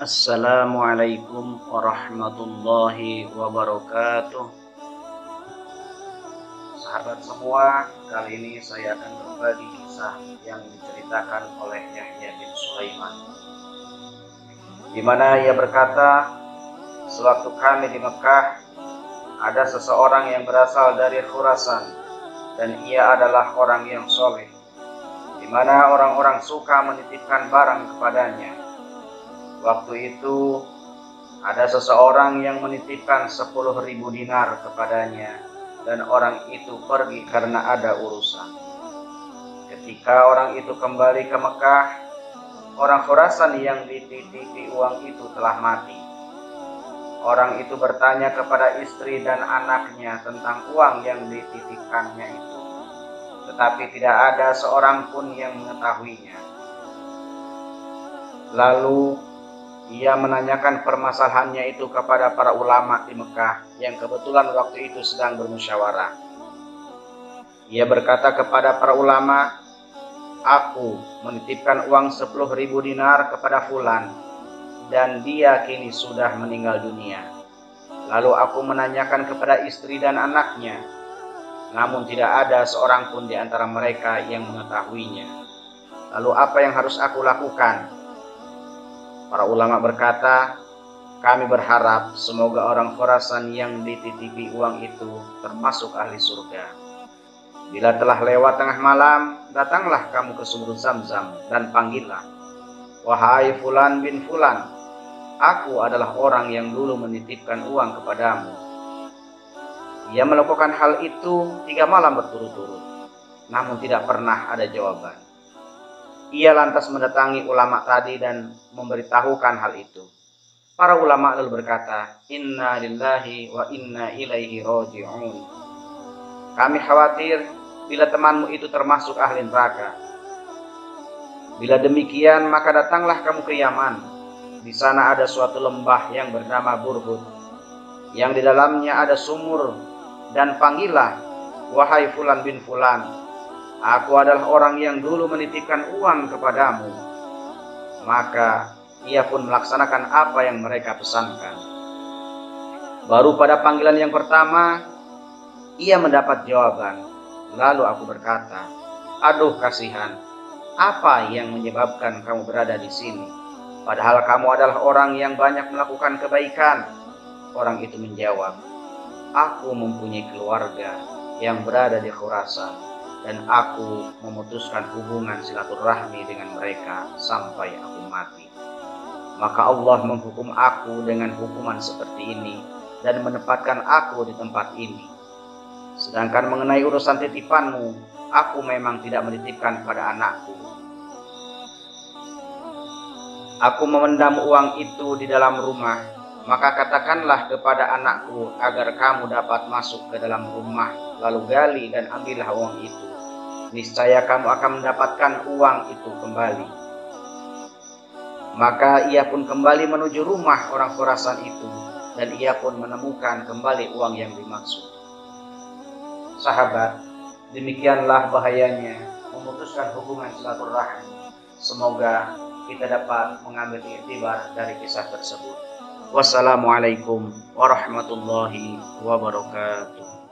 Assalamualaikum warahmatullahi wabarakatuh. Sahabat semua, kali ini saya akan berbagi kisah yang diceritakan oleh Yahya bin Sulaiman, di mana ia berkata, sewaktu kami di Mekah, ada seseorang yang berasal dari Khurasan, dan ia adalah orang yang soleh, di mana orang-orang suka menitipkan barang kepadanya. Waktu itu ada seseorang yang menitipkan 10.000 dinar kepadanya, dan orang itu pergi karena ada urusan. Ketika orang itu kembali ke Mekah, orang Khurasan yang dititipi uang itu telah mati. Orang itu bertanya kepada istri dan anaknya tentang uang yang dititipkannya itu, tetapi tidak ada seorang pun yang mengetahuinya. Lalu ia menanyakan permasalahannya itu kepada para ulama di Mekah yang kebetulan waktu itu sedang bermusyawarah. Ia berkata kepada para ulama, "Aku menitipkan uang 10.000 dinar kepada fulan, dan dia kini sudah meninggal dunia. Lalu aku menanyakan kepada istri dan anaknya, namun tidak ada seorang pun di antara mereka yang mengetahuinya. Lalu apa yang harus aku lakukan?" Para ulama berkata, "Kami berharap semoga orang Khurasan yang dititipi uang itu termasuk ahli surga. Bila telah lewat tengah malam, datanglah kamu ke sumur Zamzam dan panggillah, 'Wahai Fulan bin Fulan, aku adalah orang yang dulu menitipkan uang kepadamu.'" Ia melakukan hal itu 3 malam berturut-turut, namun tidak pernah ada jawaban. Ia lantas mendatangi ulama tadi dan memberitahukan hal itu. Para ulama lalu berkata, "Inna lillahi wa inna ilaihi raji'un. Kami khawatir bila temanmu itu termasuk ahli neraka. Bila demikian, maka datanglah kamu ke Yaman. Di sana ada suatu lembah yang bernama Burhud, yang di dalamnya ada sumur, dan panggillah, 'Wahai Fulan bin Fulan, aku adalah orang yang dulu menitipkan uang kepadamu.' Maka ia pun melaksanakan apa yang mereka pesankan. Baru pada panggilan yang pertama, ia mendapat jawaban. Lalu aku berkata, 'Aduh kasihan, apa yang menyebabkan kamu berada di sini? Padahal kamu adalah orang yang banyak melakukan kebaikan.' Orang itu menjawab, 'Aku mempunyai keluarga yang berada di Khurasan, dan aku memutuskan hubungan silaturahmi dengan mereka sampai aku mati. Maka Allah menghukum aku dengan hukuman seperti ini dan menempatkan aku di tempat ini. Sedangkan mengenai urusan titipanmu, aku memang tidak menitipkan pada anakku. Aku memendam uang itu di dalam rumah, maka katakanlah kepada anakku agar kamu dapat masuk ke dalam rumah, lalu gali dan ambillah uang itu. Niscaya kamu akan mendapatkan uang itu kembali.' Maka ia pun kembali menuju rumah orang Khurasan itu, dan ia pun menemukan kembali uang yang dimaksud." Sahabat, demikianlah bahayanya memutuskan hubungan silaturahmi. Semoga kita dapat mengambil iktibar dari kisah tersebut. Wassalamualaikum warahmatullahi wabarakatuh.